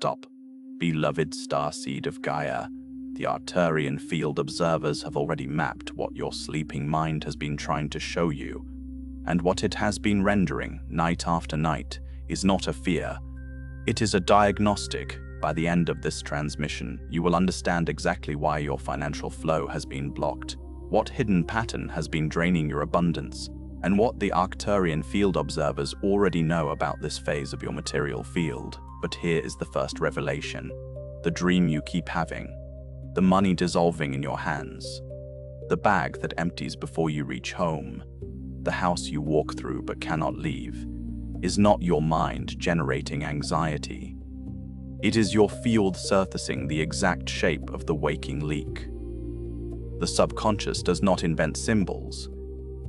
stop. Beloved starseed of Gaia, the Arcturian field observers have already mapped what your sleeping mind has been trying to show you, and what it has been rendering night after night is not a fear. It is a diagnostic. By the end of this transmission, you will understand exactly why your financial flow has been blocked, what hidden pattern has been draining your abundance, and what the Arcturian field observers already know about this phase of your material field. But here is the first revelation: the dream you keep having, the money dissolving in your hands, the bag that empties before you reach home, the house you walk through but cannot leave, is not your mind generating anxiety. It is your field surfacing the exact shape of the waking leak. The subconscious does not invent symbols.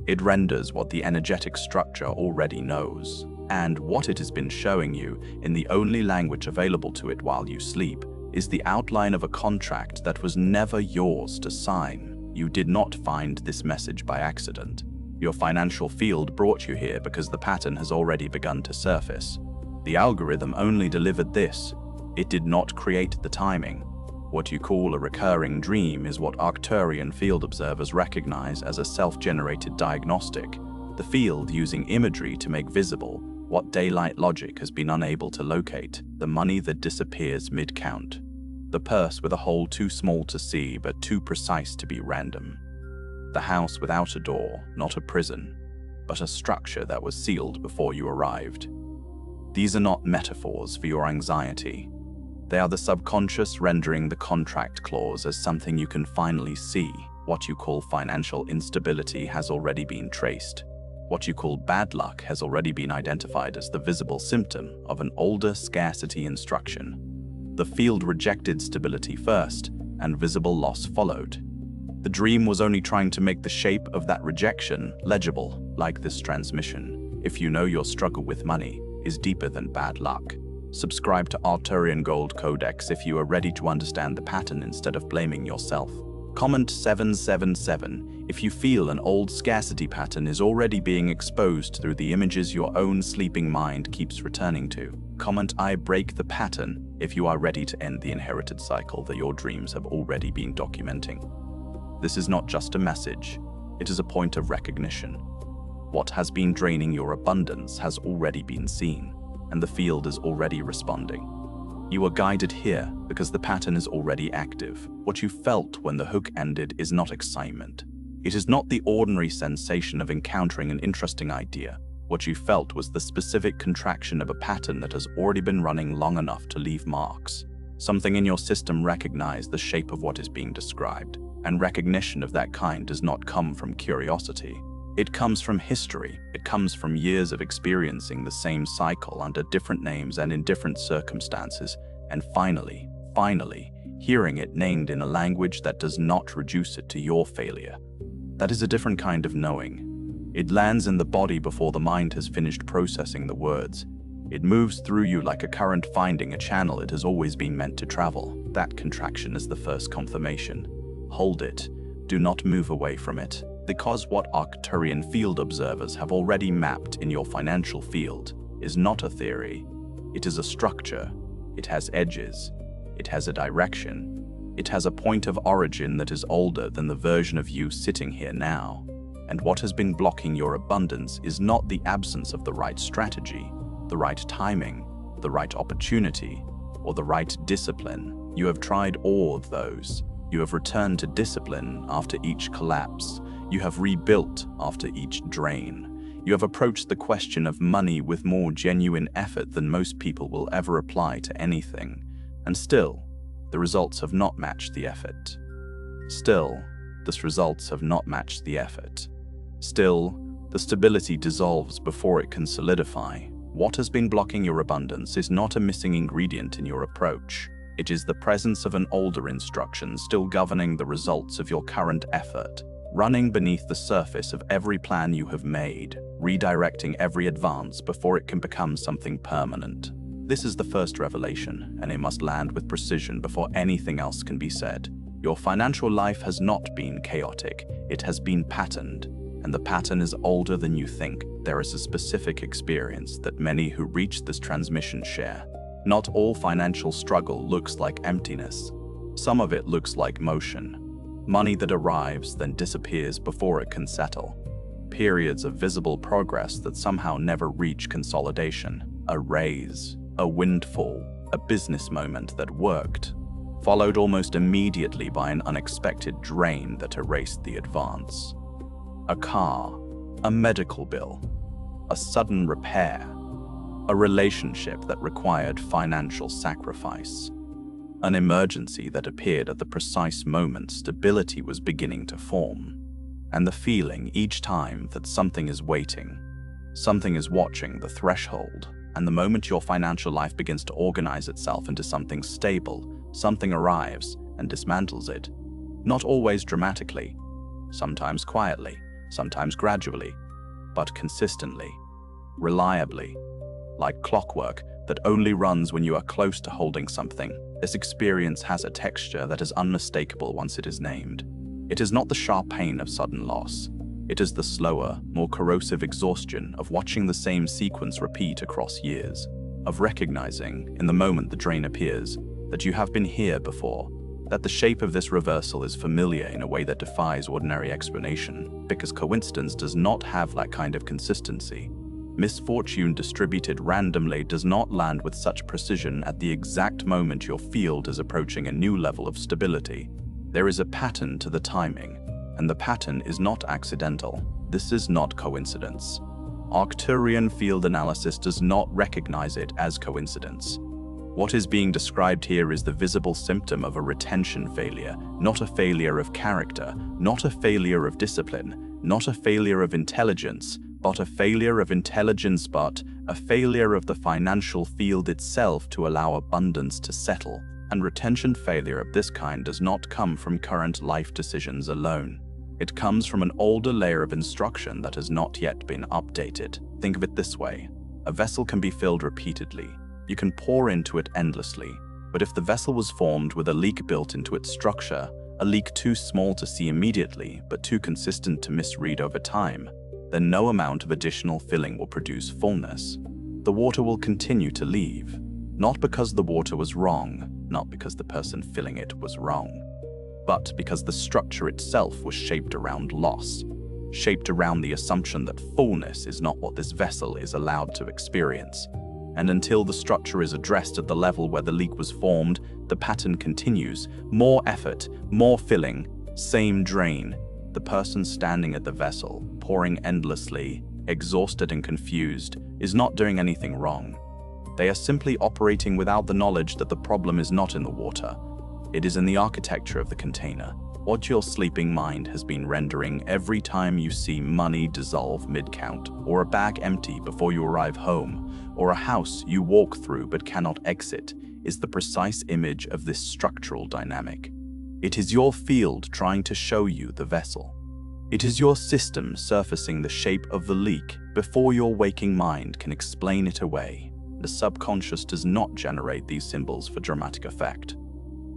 It renders what the energetic structure already knows, and what it has been showing you in the only language available to it while you sleep is the outline of a contract that was never yours to sign. You did not find this message by accident. Your financial field brought you here because the pattern has already begun to surface. The algorithm only delivered this. It did not create the timing. What you call a recurring dream is what Arcturian field observers recognize as a self-generated diagnostic, the field using imagery to make visible what daylight logic has been unable to locate: the money that disappears mid-count, the purse with a hole too small to see but too precise to be random, the house without a door, not a prison, but a structure that was sealed before you arrived. These are not metaphors for your anxiety. They are the subconscious rendering the contract clause as something you can finally see. What you call financial instability has already been traced. What you call bad luck has already been identified as the visible symptom of an older scarcity instruction. The field rejected stability first, and visible loss followed. The dream was only trying to make the shape of that rejection legible, like this transmission. If you know your struggle with money is deeper than bad luck, subscribe to Arcturian Gold Codex if you are ready to understand the pattern instead of blaming yourself. Comment 777 if you feel an old scarcity pattern is already being exposed through the images your own sleeping mind keeps returning to. Comment I break the pattern if you are ready to end the inherited cycle that your dreams have already been documenting. This is not just a message, it is a point of recognition. What has been draining your abundance has already been seen, and the field is already responding. You are guided here because the pattern is already active. What you felt when the hook ended is not excitement. It is not the ordinary sensation of encountering an interesting idea. What you felt was the specific contraction of a pattern that has already been running long enough to leave marks. Something in your system recognized the shape of what is being described, and recognition of that kind does not come from curiosity. It comes from history. It comes from years of experiencing the same cycle under different names and in different circumstances, and finally, hearing it named in a language that does not reduce it to your failure. That is a different kind of knowing. It lands in the body before the mind has finished processing the words. It moves through you like a current finding a channel it has always been meant to travel. That contraction is the first confirmation. Hold it. Do not move away from it. Because what Arcturian field observers have already mapped in your financial field is not a theory. It is a structure. It has edges. It has a direction. It has a point of origin that is older than the version of you sitting here now. And what has been blocking your abundance is not the absence of the right strategy, the right timing, the right opportunity, or the right discipline. You have tried all of those. You have returned to discipline after each collapse. You have rebuilt after each drain. You have approached the question of money with more genuine effort than most people will ever apply to anything. And still, the results have not matched the effort. Still, the results have not matched the effort. Still, the stability dissolves before it can solidify. What has been blocking your abundance is not a missing ingredient in your approach. It is the presence of an older instruction still governing the results of your current effort, running beneath the surface of every plan you have made, redirecting every advance before it can become something permanent. This is the first revelation, and it must land with precision before anything else can be said. Your financial life has not been chaotic, it has been patterned, and the pattern is older than you think. There is a specific experience that many who reach this transmission share. Not all financial struggle looks like emptiness. Some of it looks like motion. Money that arrives then disappears before it can settle. Periods of visible progress that somehow never reach consolidation. A raise, a windfall, a business moment that worked, followed almost immediately by an unexpected drain that erased the advance. A car, a medical bill, a sudden repair, a relationship that required financial sacrifice, an emergency that appeared at the precise moment stability was beginning to form, and the feeling each time that something is waiting, something is watching the threshold, and the moment your financial life begins to organize itself into something stable, something arrives and dismantles it. Not always dramatically, sometimes quietly, sometimes gradually, but consistently, reliably, like clockwork that only runs when you are close to holding something. This experience has a texture that is unmistakable once it is named. It is not the sharp pain of sudden loss. It is the slower, more corrosive exhaustion of watching the same sequence repeat across years, of recognizing, in the moment the drain appears, that you have been here before, that the shape of this reversal is familiar in a way that defies ordinary explanation, because coincidence does not have that kind of consistency. Misfortune distributed randomly does not land with such precision at the exact moment your field is approaching a new level of stability. There is a pattern to the timing, and the pattern is not accidental. This is not coincidence. Arcturian field analysis does not recognize it as coincidence. What is being described here is the visible symptom of a retention failure, not a failure of character, not a failure of discipline, not a failure of intelligence, but a failure of intelligence, but a failure of the financial field itself to allow abundance to settle. And retention failure of this kind does not come from current life decisions alone. It comes from an older layer of instruction that has not yet been updated. Think of it this way. A vessel can be filled repeatedly. You can pour into it endlessly. But if the vessel was formed with a leak built into its structure, a leak too small to see immediately, but too consistent to misread over time, then no amount of additional filling will produce fullness. The water will continue to leave, not because the water was wrong, not because the person filling it was wrong, but because the structure itself was shaped around loss, shaped around the assumption that fullness is not what this vessel is allowed to experience. And until the structure is addressed at the level where the leak was formed, the pattern continues. More effort, more filling, same drain. The person standing at the vessel, pouring endlessly, exhausted and confused, is not doing anything wrong. They are simply operating without the knowledge that the problem is not in the water. It is in the architecture of the container, what your sleeping mind has been rendering every time you see money dissolve mid-count, or a bag empty before you arrive home, or a house you walk through but cannot exit, is the precise image of this structural dynamic. It is your field trying to show you the vessel. It is your system surfacing the shape of the leak before your waking mind can explain it away. The subconscious does not generate these symbols for dramatic effect.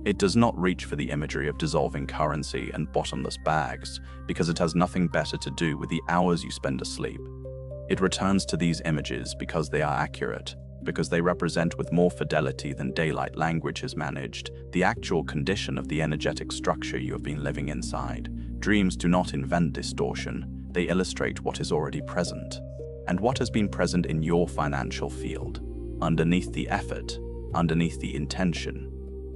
It does not reach for the imagery of dissolving currency and bottomless bags because it has nothing better to do with the hours you spend asleep. It returns to these images because they are accurate, because they represent with more fidelity than daylight language has managed the actual condition of the energetic structure you have been living inside. Dreams do not invent distortion, they illustrate what is already present, and what has been present in your financial field. Underneath the effort, underneath the intention,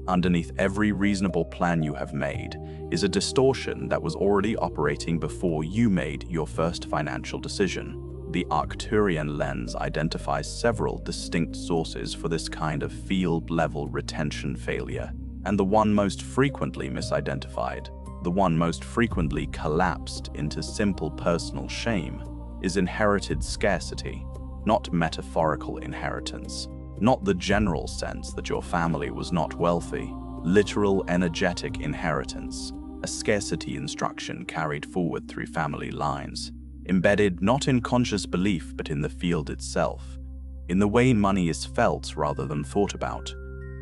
underneath every reasonable plan you have made, is a distortion that was already operating before you made your first financial decision. The Arcturian lens identifies several distinct sources for this kind of field-level retention failure, and the one most frequently misidentified, the one most frequently collapsed into simple personal shame, is inherited scarcity, not metaphorical inheritance, not the general sense that your family was not wealthy, literal energetic inheritance, a scarcity instruction carried forward through family lines, embedded not in conscious belief but in the field itself, in the way money is felt rather than thought about,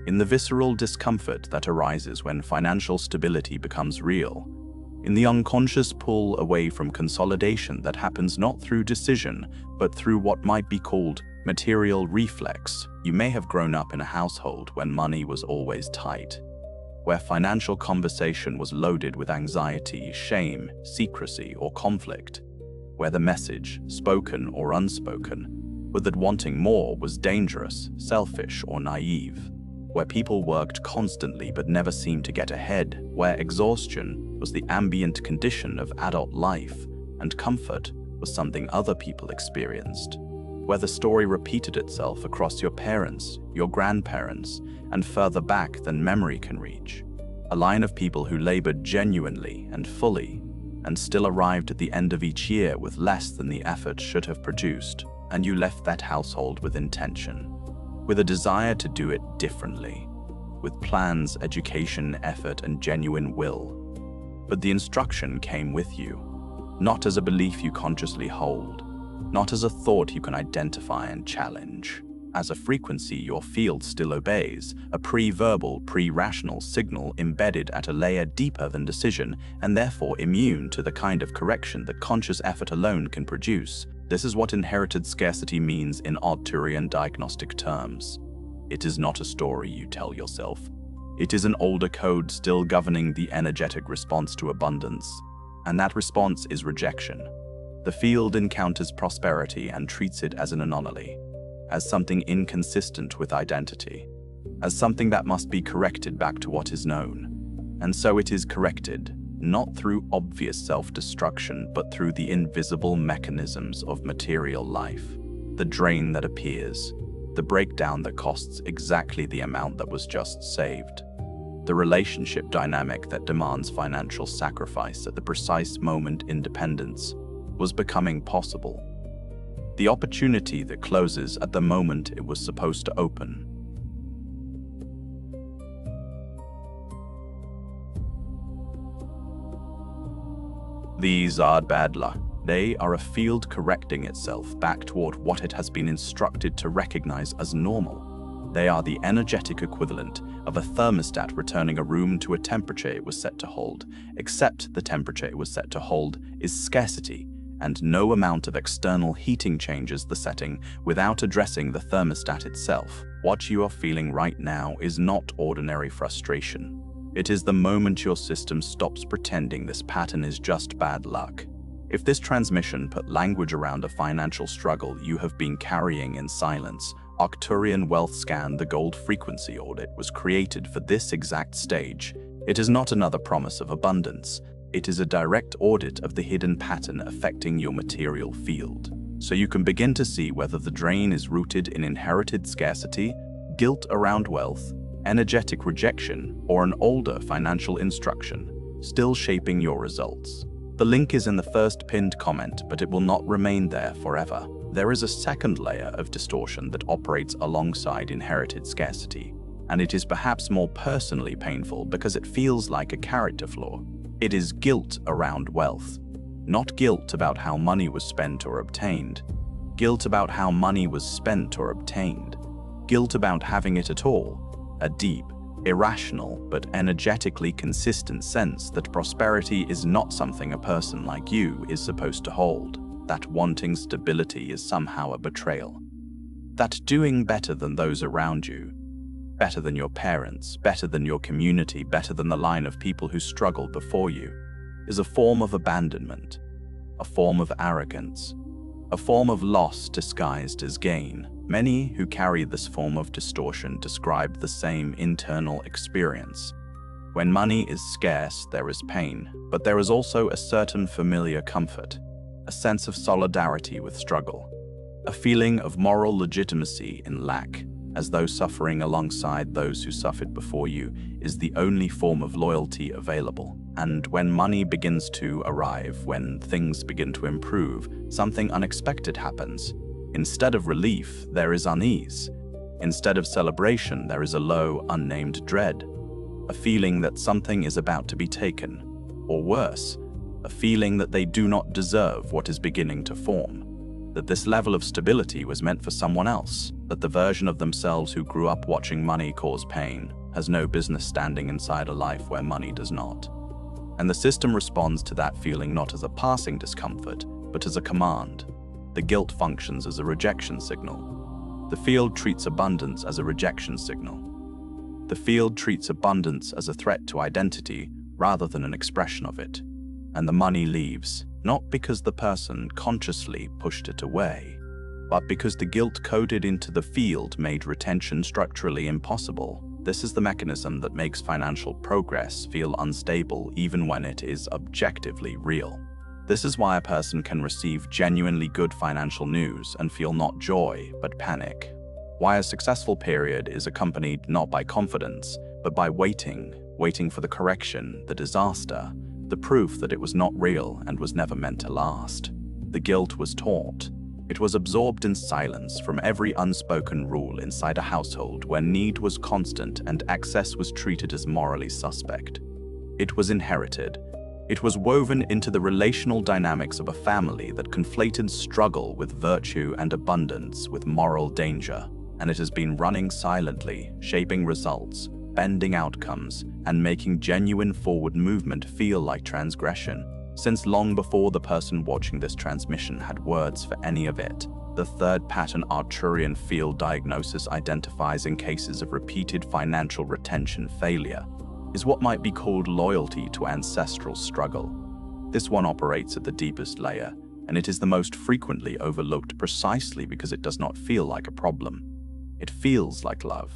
in the visceral discomfort that arises when financial stability becomes real, in the unconscious pull away from consolidation that happens not through decision but through what might be called Material reflex. You may have grown up in a household when money was always tight, where financial conversation was loaded with anxiety, shame, secrecy, or conflict, where the message, spoken or unspoken, was that wanting more was dangerous, selfish, or naive, where people worked constantly but never seemed to get ahead, where exhaustion was the ambient condition of adult life and comfort was something other people experienced, where the story repeated itself across your parents, your grandparents, and further back than memory can reach. A line of people who labored genuinely and fully, and still arrived at the end of each year with less than the effort should have produced, and you left that household with intention, with a desire to do it differently, with plans, education, effort, and genuine will. But the instruction came with you, not as a belief you consciously hold, not as a thought you can identify and challenge, as a frequency your field still obeys, a pre-verbal, pre-rational signal embedded at a layer deeper than decision and therefore immune to the kind of correction that conscious effort alone can produce. This is what inherited scarcity means in Arcturian diagnostic terms. It is not a story you tell yourself. It is an older code still governing the energetic response to abundance, and that response is rejection. The field encounters prosperity and treats it as an anomaly, as something inconsistent with identity, as something that must be corrected back to what is known. And so it is corrected, not through obvious self-destruction, but through the invisible mechanisms of material life. The drain that appears, the breakdown that costs exactly the amount that was just saved, the relationship dynamic that demands financial sacrifice at the precise moment independence was becoming possible. The opportunity that closes at the moment it was supposed to open. These are bad luck. They are a field correcting itself back toward what it has been instructed to recognize as normal. They are the energetic equivalent of a thermostat returning a room to a temperature it was set to hold, except the temperature it was set to hold is scarcity, and no amount of external heating changes the setting without addressing the thermostat itself. What you are feeling right now is not ordinary frustration. It is the moment your system stops pretending this pattern is just bad luck. If this transmission put language around a financial struggle you have been carrying in silence, Arcturian Wealth Scan, the Gold Frequency Audit, was created for this exact stage. It is not another promise of abundance. It is a direct audit of the hidden pattern affecting your material field, so you can begin to see whether the drain is rooted in inherited scarcity, guilt around wealth, energetic rejection, or an older financial instruction, still shaping your results. The link is in the first pinned comment, but it will not remain there forever. There is a second layer of distortion that operates alongside inherited scarcity, and it is perhaps more personally painful because it feels like a character flaw. It is guilt around wealth, not guilt about how money was spent or obtained, guilt about how money was spent or obtained, guilt about having it at all, a deep, irrational, but energetically consistent sense that prosperity is not something a person like you is supposed to hold, that wanting stability is somehow a betrayal, that doing better than those around you, better than your parents, better than your community, better than the line of people who struggled before you, is a form of abandonment, a form of arrogance, a form of loss disguised as gain. Many who carry this form of distortion describe the same internal experience. When money is scarce, there is pain, but there is also a certain familiar comfort, a sense of solidarity with struggle, a feeling of moral legitimacy in lack, as though suffering alongside those who suffered before you is the only form of loyalty available. And when money begins to arrive, when things begin to improve, something unexpected happens. Instead of relief, there is unease. Instead of celebration, there is a low, unnamed dread, a feeling that something is about to be taken, or worse, a feeling that they do not deserve what is beginning to form, that this level of stability was meant for someone else, that the version of themselves who grew up watching money cause pain has no business standing inside a life where money does not. And the system responds to that feeling not as a passing discomfort, but as a command. The guilt functions as a rejection signal. The field treats abundance as a rejection signal. The field treats abundance as a threat to identity rather than an expression of it. And the money leaves, not because the person consciously pushed it away, but because the guilt coded into the field made retention structurally impossible. This is the mechanism that makes financial progress feel unstable even when it is objectively real. This is why a person can receive genuinely good financial news and feel not joy, but panic. Why a successful period is accompanied not by confidence, but by waiting for the correction, the disaster, the proof that it was not real and was never meant to last. The guilt was taught. It was absorbed in silence from every unspoken rule inside a household where need was constant and access was treated as morally suspect. It was inherited. It was woven into the relational dynamics of a family that conflated struggle with virtue and abundance with moral danger, and it has been running silently, shaping results, bending outcomes, and making genuine forward movement feel like transgression, since long before the person watching this transmission had words for any of it. The third pattern Arcturian field diagnosis identifies in cases of repeated financial retention failure is what might be called loyalty to ancestral struggle. This one operates at the deepest layer, and it is the most frequently overlooked precisely because it does not feel like a problem. It feels like love.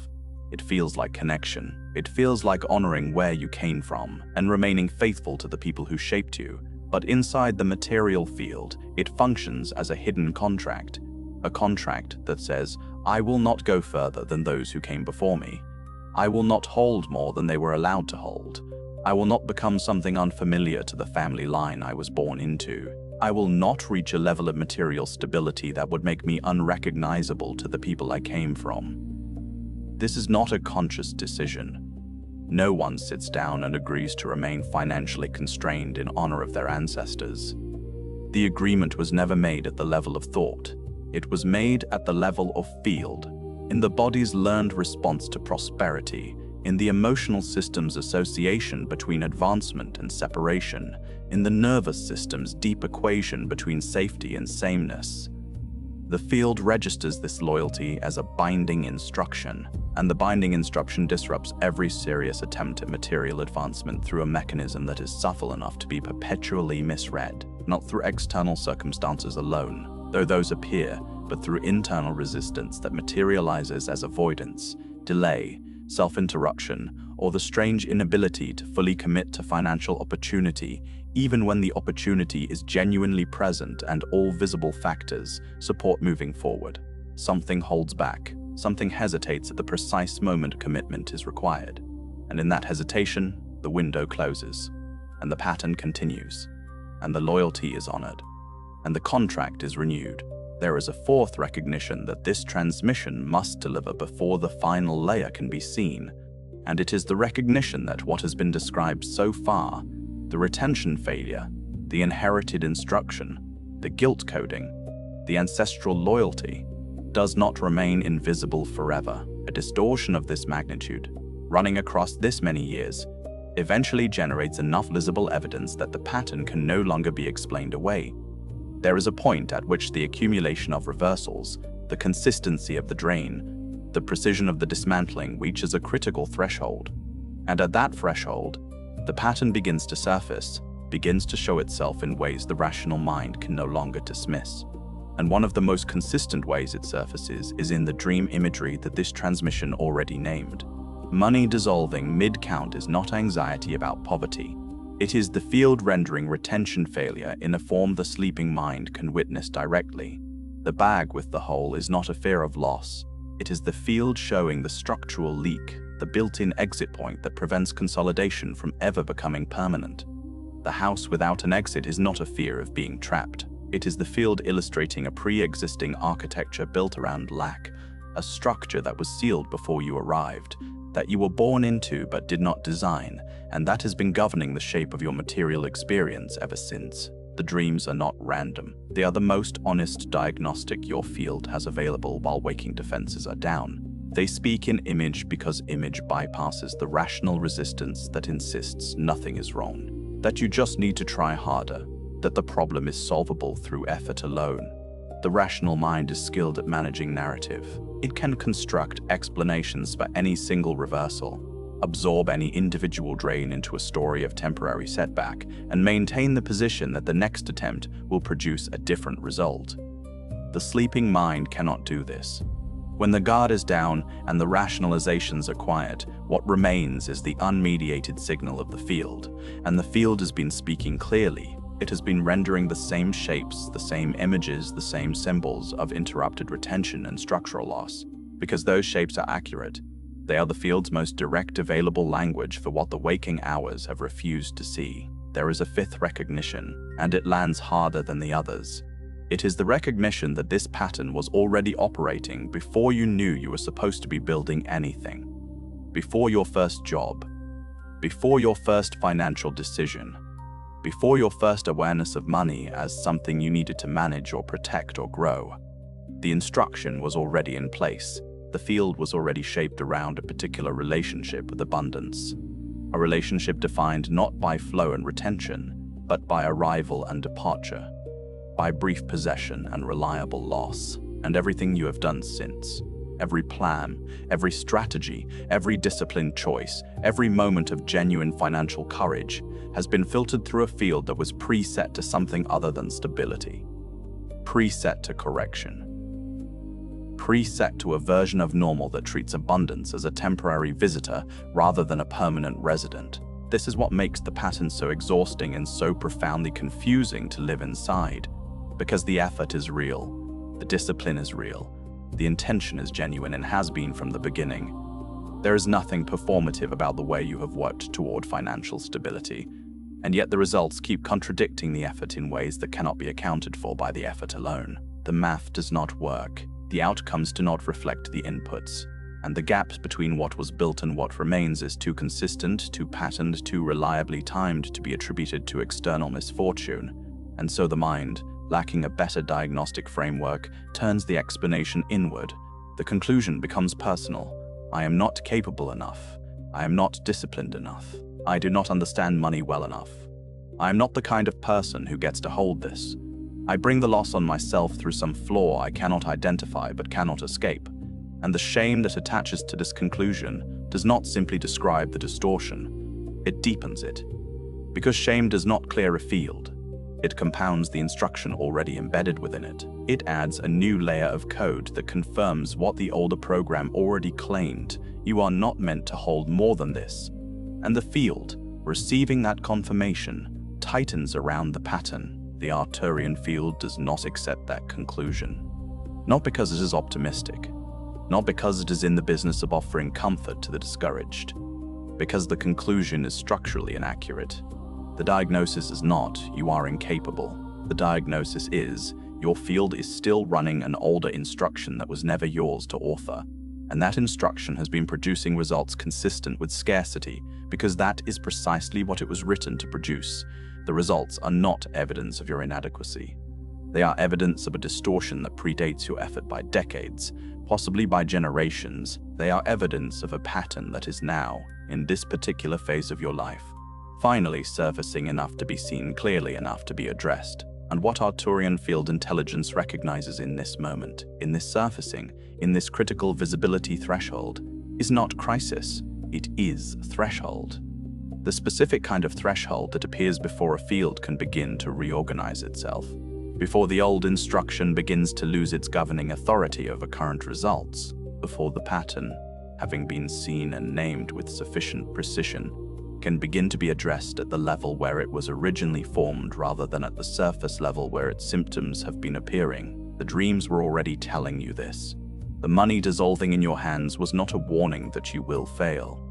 It feels like connection. It feels like honoring where you came from and remaining faithful to the people who shaped you. But inside the material field, it functions as a hidden contract. A contract that says, I will not go further than those who came before me. I will not hold more than they were allowed to hold. I will not become something unfamiliar to the family line I was born into. I will not reach a level of material stability that would make me unrecognizable to the people I came from. This is not a conscious decision. No one sits down and agrees to remain financially constrained in honor of their ancestors. The agreement was never made at the level of thought. It was made at the level of field, in the body's learned response to prosperity, in the emotional system's association between advancement and separation, in the nervous system's deep equation between safety and sameness. The field registers this loyalty as a binding instruction, and the binding instruction disrupts every serious attempt at material advancement through a mechanism that is subtle enough to be perpetually misread, not through external circumstances alone, though those appear, but through internal resistance that materializes as avoidance, delay, self-interruption, or the strange inability to fully commit to financial opportunity, even when the opportunity is genuinely present and all visible factors support moving forward. Something holds back, something hesitates at the precise moment commitment is required, and in that hesitation, the window closes, and the pattern continues, and the loyalty is honored, and the contract is renewed. There is a fourth recognition that this transmission must deliver before the final layer can be seen, and it is the recognition that what has been described so far, the retention failure, the inherited instruction, the guilt coding, the ancestral loyalty, does not remain invisible forever. A distortion of this magnitude, running across this many years, eventually generates enough visible evidence that the pattern can no longer be explained away. There is a point at which the accumulation of reversals, the consistency of the drain, the precision of the dismantling reaches a critical threshold. And at that threshold, the pattern begins to surface, begins to show itself in ways the rational mind can no longer dismiss. And one of the most consistent ways it surfaces is in the dream imagery that this transmission already named. Money dissolving mid-count is not anxiety about poverty. It is the field rendering retention failure in a form the sleeping mind can witness directly. The bag with the hole is not a fear of loss. It is the field showing the structural leak, the built-in exit point that prevents consolidation from ever becoming permanent. The house without an exit is not a fear of being trapped. It is the field illustrating a pre-existing architecture built around lack, a structure that was sealed before you arrived, that you were born into but did not design, and that has been governing the shape of your material experience ever since. The dreams are not random. They are the most honest diagnostic your field has available while waking defenses are down. They speak in image because image bypasses the rational resistance that insists nothing is wrong, that you just need to try harder, that the problem is solvable through effort alone. The rational mind is skilled at managing narrative. It can construct explanations for any single reversal, absorb any individual drain into a story of temporary setback, and maintain the position that the next attempt will produce a different result. The sleeping mind cannot do this. When the guard is down and the rationalizations are quiet, what remains is the unmediated signal of the field, and the field has been speaking clearly. It has been rendering the same shapes, the same images, the same symbols of interrupted retention and structural loss. Because those shapes are accurate, they are the field's most direct available language for what the waking hours have refused to see. There is a fifth recognition, and it lands harder than the others. It is the recognition that this pattern was already operating before you knew you were supposed to be building anything. Before your first job, before your first financial decision, before your first awareness of money as something you needed to manage or protect or grow. The instruction was already in place. The field was already shaped around a particular relationship with abundance. A relationship defined not by flow and retention, but by arrival and departure, by brief possession and reliable loss, and everything you have done since. Every plan, every strategy, every disciplined choice, every moment of genuine financial courage has been filtered through a field that was preset to something other than stability. Preset to correction. Preset to a version of normal that treats abundance as a temporary visitor rather than a permanent resident. This is what makes the pattern so exhausting and so profoundly confusing to live inside. Because the effort is real, the discipline is real, the intention is genuine and has been from the beginning. There is nothing performative about the way you have worked toward financial stability, and yet the results keep contradicting the effort in ways that cannot be accounted for by the effort alone. The math does not work, the outcomes do not reflect the inputs, and the gaps between what was built and what remains is too consistent, too patterned, too reliably timed to be attributed to external misfortune. And so the mind, lacking a better diagnostic framework, turns the explanation inward. The conclusion becomes personal. I am not capable enough. I am not disciplined enough. I do not understand money well enough. I am not the kind of person who gets to hold this. I bring the loss on myself through some flaw I cannot identify but cannot escape. And the shame that attaches to this conclusion does not simply describe the distortion, it deepens it. Because shame does not clear a field, it compounds the instruction already embedded within it. It adds a new layer of code that confirms what the older program already claimed. You are not meant to hold more than this. And the field, receiving that confirmation, tightens around the pattern. The Arcturian field does not accept that conclusion. Not because it is optimistic, not because it is in the business of offering comfort to the discouraged, because the conclusion is structurally inaccurate. The diagnosis is not, you are incapable. The diagnosis is, your field is still running an older instruction that was never yours to author. And that instruction has been producing results consistent with scarcity, because that is precisely what it was written to produce. The results are not evidence of your inadequacy. They are evidence of a distortion that predates your effort by decades, possibly by generations. They are evidence of a pattern that is now, in this particular phase of your life, finally surfacing enough to be seen clearly enough to be addressed. And what Arcturian field intelligence recognizes in this moment, in this surfacing, in this critical visibility threshold, is not crisis, it is threshold. The specific kind of threshold that appears before a field can begin to reorganize itself, before the old instruction begins to lose its governing authority over current results, before the pattern, having been seen and named with sufficient precision, can begin to be addressed at the level where it was originally formed rather than at the surface level where its symptoms have been appearing. The dreams were already telling you this. The money dissolving in your hands was not a warning that you will fail.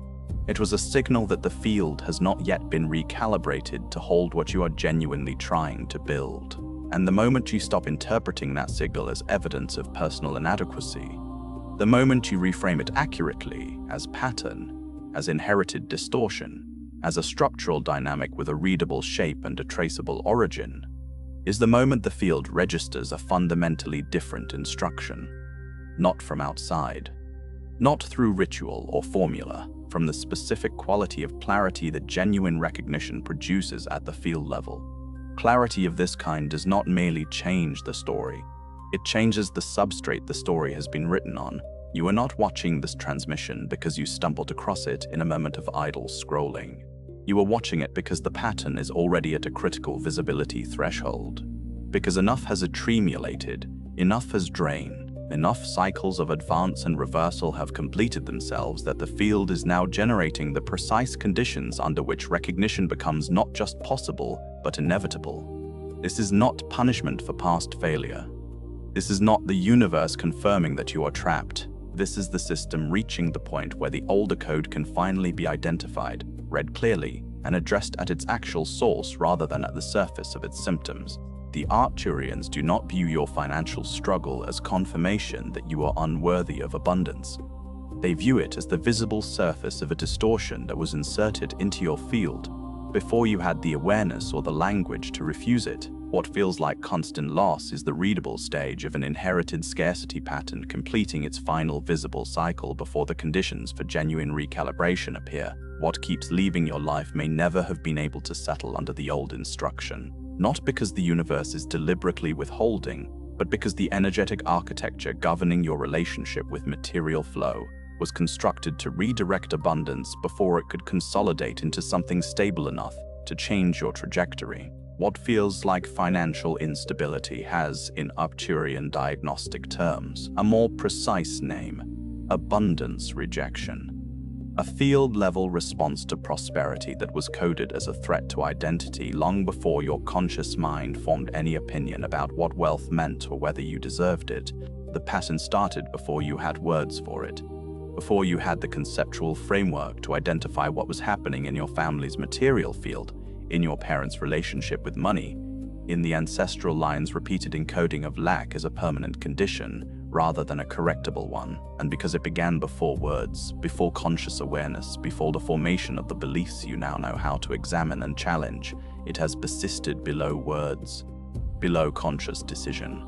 It was a signal that the field has not yet been recalibrated to hold what you are genuinely trying to build. And the moment you stop interpreting that signal as evidence of personal inadequacy, the moment you reframe it accurately as pattern, as inherited distortion, as a structural dynamic with a readable shape and a traceable origin, is the moment the field registers a fundamentally different instruction, not from outside, not through ritual or formula, from the specific quality of clarity that genuine recognition produces at the field level. Clarity of this kind does not merely change the story, it changes the substrate the story has been written on. You are not watching this transmission because you stumbled across it in a moment of idle scrolling. You are watching it because the pattern is already at a critical visibility threshold. Because enough has accumulated, enough has drained, enough cycles of advance and reversal have completed themselves that the field is now generating the precise conditions under which recognition becomes not just possible, but inevitable. This is not punishment for past failure. This is not the universe confirming that you are trapped. This is the system reaching the point where the older code can finally be identified, read clearly, and addressed at its actual source rather than at the surface of its symptoms. The Arcturians do not view your financial struggle as confirmation that you are unworthy of abundance. They view it as the visible surface of a distortion that was inserted into your field before you had the awareness or the language to refuse it. What feels like constant loss is the readable stage of an inherited scarcity pattern completing its final visible cycle before the conditions for genuine recalibration appear. What keeps leaving your life may never have been able to settle under the old instruction. Not because the universe is deliberately withholding, but because the energetic architecture governing your relationship with material flow was constructed to redirect abundance before it could consolidate into something stable enough to change your trajectory. What feels like financial instability has, in Arcturian diagnostic terms, a more precise name: abundance rejection. A field-level response to prosperity that was coded as a threat to identity long before your conscious mind formed any opinion about what wealth meant or whether you deserved it. The pattern started before you had words for it, before you had the conceptual framework to identify what was happening in your family's material field, in your parents' relationship with money, in the ancestral line's repeated encoding of lack as a permanent condition rather than a correctable one, and because it began before words, before conscious awareness, before the formation of the beliefs you now know how to examine and challenge, it has persisted below words, below conscious decision,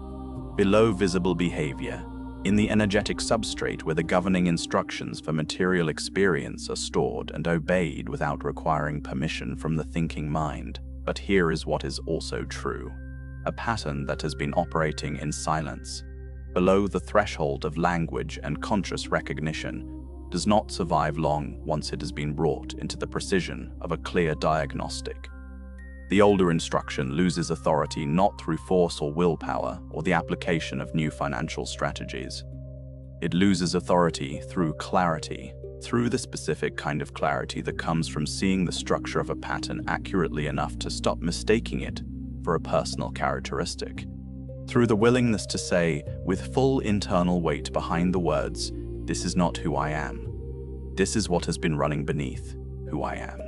below visible behavior, in the energetic substrate where the governing instructions for material experience are stored and obeyed without requiring permission from the thinking mind. But here is what is also true: a pattern that has been operating in silence, below the threshold of language and conscious recognition, does not survive long once it has been brought into the precision of a clear diagnostic. The older instruction loses authority not through force or willpower or the application of new financial strategies. It loses authority through clarity, through the specific kind of clarity that comes from seeing the structure of a pattern accurately enough to stop mistaking it for a personal characteristic. Through the willingness to say, with full internal weight behind the words, "This is not who I am. This is what has been running beneath who I am.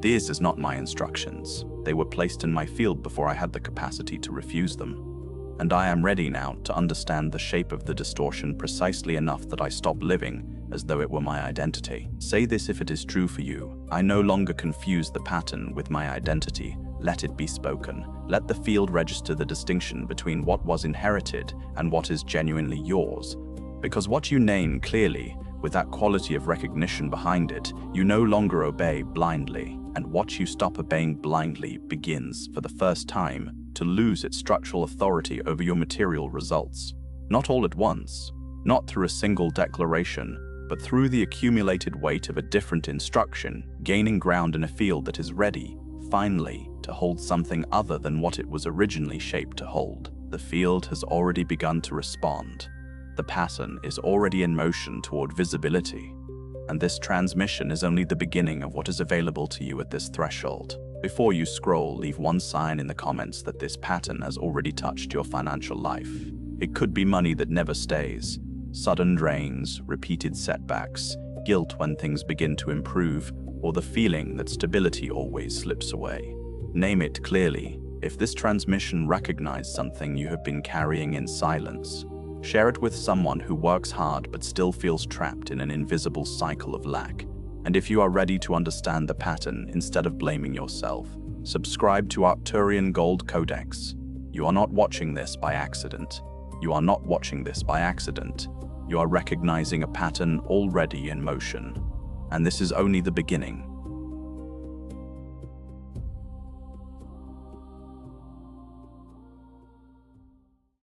These is not my instructions. They were placed in my field before I had the capacity to refuse them. And I am ready now to understand the shape of the distortion precisely enough that I stop living as though it were my identity. Say this if it is true for you. I no longer confuse the pattern with my identity. Let it be spoken. Let the field register the distinction between what was inherited and what is genuinely yours. Because what you name clearly, with that quality of recognition behind it, you no longer obey blindly. And what you stop obeying blindly begins, for the first time, to lose its structural authority over your material results. Not all at once, not through a single declaration, but through the accumulated weight of a different instruction, gaining ground in a field that is ready, finally, to hold something other than what it was originally shaped to hold. The field has already begun to respond. The pattern is already in motion toward visibility. And this transmission is only the beginning of what is available to you at this threshold. Before you scroll, leave one sign in the comments that this pattern has already touched your financial life. It could be money that never stays, sudden drains, repeated setbacks, guilt when things begin to improve, or the feeling that stability always slips away. Name it clearly. If this transmission recognizes something you have been carrying in silence, share it with someone who works hard but still feels trapped in an invisible cycle of lack. And if you are ready to understand the pattern instead of blaming yourself, subscribe to Arcturian Gold Codex. You are not watching this by accident. You are not watching this by accident. You are recognizing a pattern already in motion. And this is only the beginning.